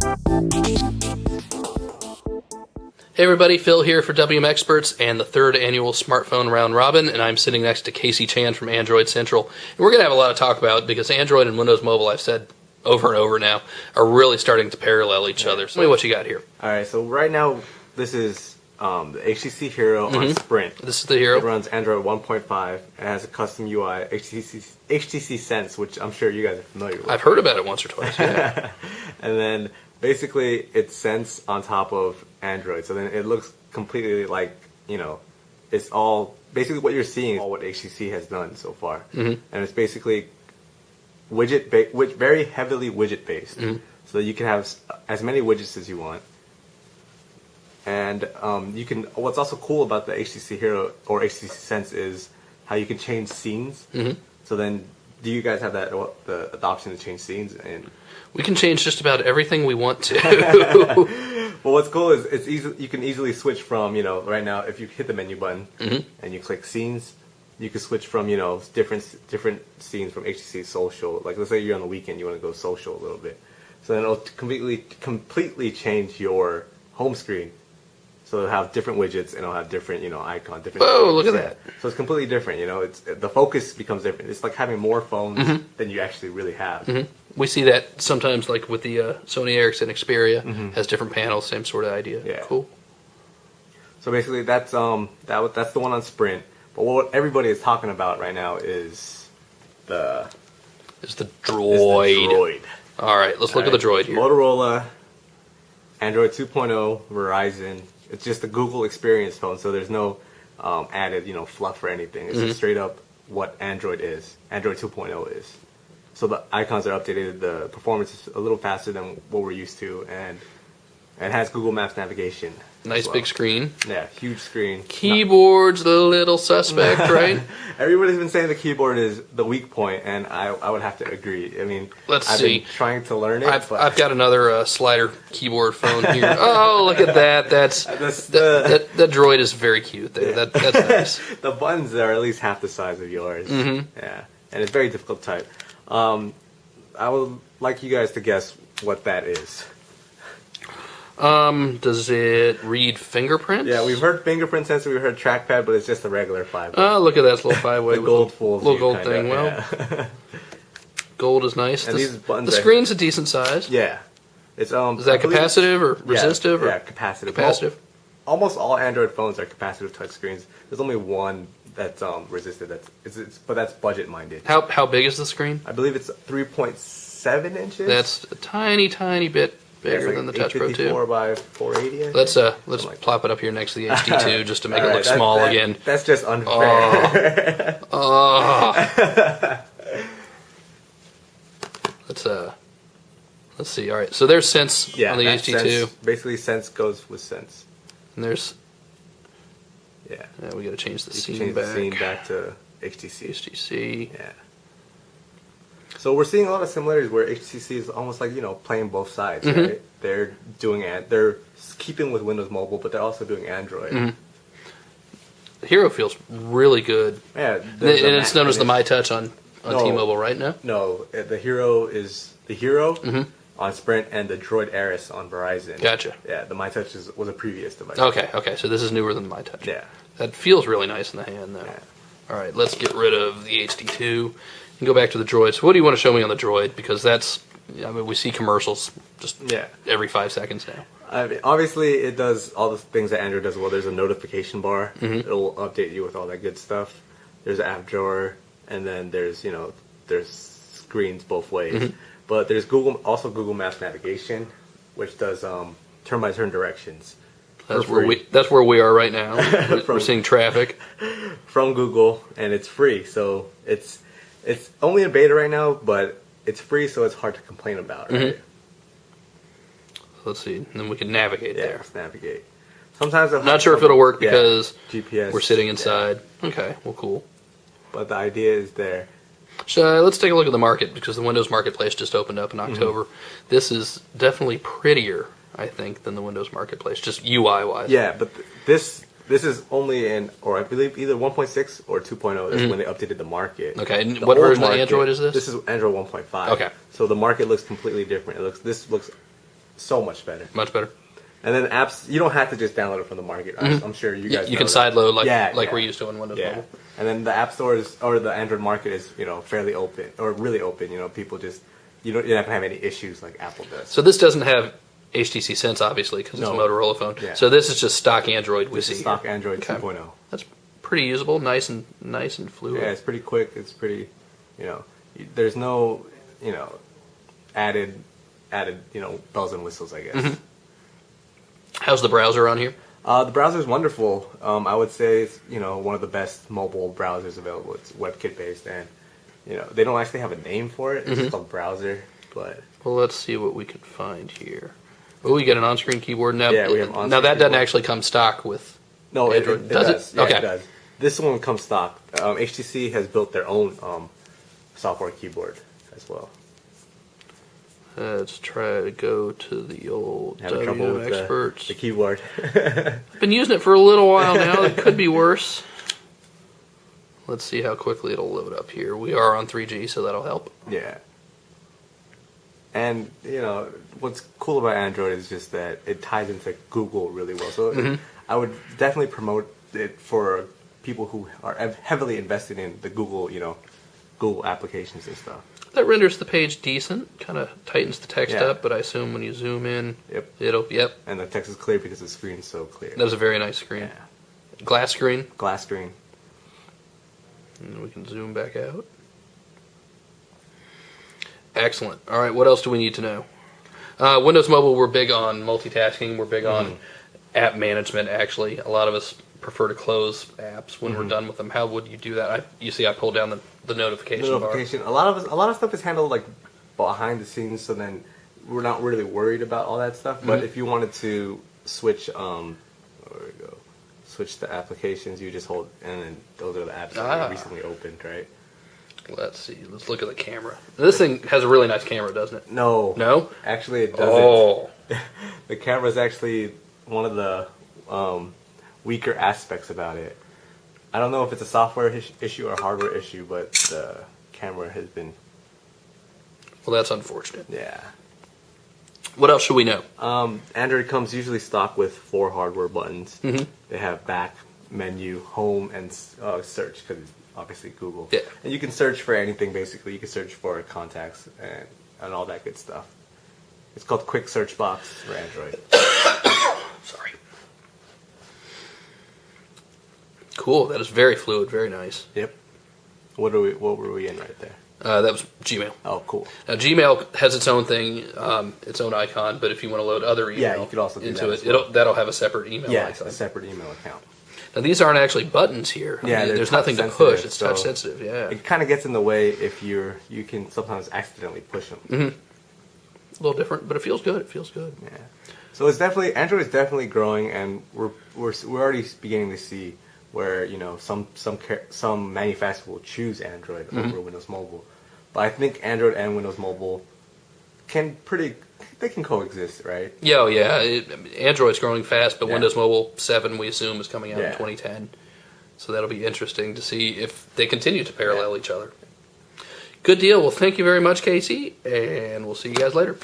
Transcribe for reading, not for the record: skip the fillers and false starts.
Hey everybody, Phil here for WMExperts and the third annual smartphone round robin, and I'm sitting next to Casey Chan from Android Central. And we're going to have a lot to talk about because Android and Windows Mobile, I've said over and over now, are really starting to parallel each other. So tell me what you got here. Alright, so right now this is the HTC Hero on Sprint. This is the Hero. It runs Android 1.5 and has a custom UI, HTC Sense, which I'm sure you guys are familiar with. I've heard about it once or twice, yeah. And then basically it's Sense on top of Android, so then it looks completely like, you know, it's all basically what you're seeing is all what HTC has done so far. And it's basically very heavily widget based, so that you can have as many widgets as you want. And you can. What's also cool about the HTC Hero or HTC Sense is how you can change scenes. So then, do you guys have the option to change scenes? And we can change just about everything we want to. well, what's cool is it's easy. You can easily switch from, you know, right now if you hit the menu button and you click scenes, you can switch from, you know, different scenes from HTC Social. Like let's say you're on the weekend, you want to go social a little bit, so then it'll completely change your home screen. So it'll have different widgets and it'll have different, you know, icons. Whoa, look at that. So it's completely different, you know. The focus becomes different. It's like having more phones than you actually really have. We see that sometimes, like with the Sony Ericsson Xperia, has different panels, same sort of idea. Yeah. Cool. So basically that's the one on Sprint. But what everybody is talking about right now is the Droid. All right, let's look at the Droid here. Motorola, Android 2.0, Verizon. It's just a Google experience phone, so there's no added, you know, fluff or anything. It's just straight up what Android is. Android 2.0 is. So the icons are updated. The performance is a little faster than what we're used to, and it has Google Maps navigation. Nice big screen. Yeah, huge screen. Keyboard's the little suspect, right? Everybody's been saying the keyboard is the weak point, and I would have to agree. I mean, I've been trying to learn it. I've got another slider keyboard phone here. Oh, look at that! That Droid is very cute. That's nice. The buttons are at least half the size of yours. Yeah, and it's very difficult to type. I would like you guys to guess what that is. Does it read fingerprints? Yeah, we've heard fingerprint sensor, we've heard trackpad, but it's just a regular 5-way. Oh, look at that little 5-way. The gold fools little gold kinda, thing. Well, yeah. Gold is nice. And these buttons the screen's a decent size. Yeah. It's Is that capacitive or resistive? Yeah, capacitive. Capacitive. Almost all Android phones are capacitive touchscreens. There's only one that's resistive. But that's budget minded. How big is the screen? I believe it's 3.7 inches. That's a tiny bit bigger than the Touch Pro 2. 854 by 480. Let's plop it up here next to the HD2 just to make it look small again. That's just unfair. Let's see. All right, so there's Sense on the HD2. Sense, basically, Sense goes with Sense. And there's we got to change the scene back to HTC. HTC. Yeah. So we're seeing a lot of similarities where HTC is almost like, you know, playing both sides, right? They're they're keeping with Windows Mobile, but they're also doing Android. The Hero feels really good. Yeah, and it's known as the MyTouch on T-Mobile, right now? No, the Hero is the Hero on Sprint and the Droid Aris on Verizon. Gotcha. Yeah, the MyTouch was a previous device. Okay, so this is newer than the MyTouch. Yeah. That feels really nice in the hand, though. Yeah. All right, let's get rid of the HD2 and go back to the Droid. So what do you want to show me on the Droid? Because we see commercials just every 5 seconds now. I mean, obviously, it does all the things that Android does well. There's a notification bar. It'll update you with all that good stuff. There's an app drawer, and then there's screens both ways. But there's Google Maps navigation, which does turn-by-turn directions. That's where we are right now. We're seeing traffic from Google, and it's free. So it's only in beta right now, but it's free, so it's hard to complain about, right? Let's see, and then we can navigate there. Let's navigate. Sometimes I'm not sure if it'll work because GPS. We're sitting inside. Okay, well, cool. But the idea is there. So let's take a look at the market because the Windows Marketplace just opened up in October. This is definitely prettier, I think, than the Windows Marketplace, just UI-wise. Yeah, but this is only in, or I believe either 1.6 or 2.0 is when they updated the market. Okay, and what version of Android is this? This is Android 1.5. Okay. So the market looks completely different. This looks so much better. Much better. And then apps, you don't have to just download it from the market. I'm sure you guys. You know can that. sideload like we're used to on Windows Yeah. Mobile. And then the app stores or the Android market is fairly open or really open. People just you don't have to have any issues like Apple does. So this doesn't have HTC Sense, obviously, because it's a No. Motorola phone. Yeah. So this is just stock Android we This see is stock here. Android Okay. 2.0. That's pretty usable, nice and fluid. Yeah, it's pretty quick. It's pretty, there's no, added, bells and whistles, I guess. Mm-hmm. How's the browser on here? The browser is wonderful. I would say it's, one of the best mobile browsers available. It's WebKit based, and, they don't actually have a name for it. It's just called browser, but. Well, let's see what we can find here. Oh, you get an on-screen keyboard now. Yeah, we have on-screen now that doesn't keyboard. actually come stock with. No, Android. it Does does. it? Yeah, Okay. it does. This one comes stock. HTC has built their own software keyboard as well. Let's try to go to the old Having trouble with WMExperts. the keyboard. I've been using it for a little while now. It could be worse. Let's see how quickly it'll load up here. We are on 3G, so that'll help. Yeah. And, what's cool about Android is just that it ties into Google really well. So I would definitely promote it for people who are heavily invested in the Google, Google applications and stuff. That renders the page decent, kind of tightens the text Yeah. up, but I assume when you zoom in, Yep. Yep. And the text is clear because the screen's so clear. That is a very nice screen. Yeah. Glass screen. Glass screen. And we can zoom back out. Excellent. All right, what else do we need to know? Windows Mobile, we're big on multitasking. We're big on app management, actually. A lot of us prefer to close apps when we're done with them. How would you do that? You see I pulled down the notification bar. A lot of stuff is handled like behind the scenes, so then we're not really worried about all that stuff. But if you wanted to switch, where we go, switch the applications, you just hold, and then those are the apps that you recently opened, right? Let's see. Let's look at the camera. This thing has a really nice camera, doesn't it? No. No? Actually, it doesn't. Oh. The camera is actually one of the weaker aspects about it. I don't know if it's a software issue or a hardware issue, but the camera has been... Well, that's unfortunate. Yeah. What else should we know? Android comes usually stock with 4 hardware buttons. They have back, menu, home, and search, because it's obviously Google. Yeah. And you can search for anything, basically. You can search for contacts and all that good stuff. It's called Quick Search Box for Android. Sorry. Cool. That is very fluid. Very nice. Yep. What were we in right there? That was Gmail. Oh, cool. Now, Gmail has its own thing, its own icon, but if you want to load other email you could also do into that it, as well. that'll have a separate email Yeah, it's icon. a separate email account. Now, these aren't actually buttons here. I mean, They're there's nothing to touch push. sensitive, It's so touch sensitive, yeah. It kind of gets in the way if you can sometimes accidentally push them. A little different, but it feels good. It feels good. Yeah. So Android is definitely growing, and we're already beginning to see where some manufacturers will choose Android over Windows Mobile. But I think Android and Windows Mobile can coexist, right? Yeah, oh, yeah. Android's growing fast, but Yeah. Windows Mobile 7, we assume, is coming out in Yeah. 2010. So that'll be interesting to see if they continue to parallel each other. Good deal. Well, thank you very much, Casey, and we'll see you guys later.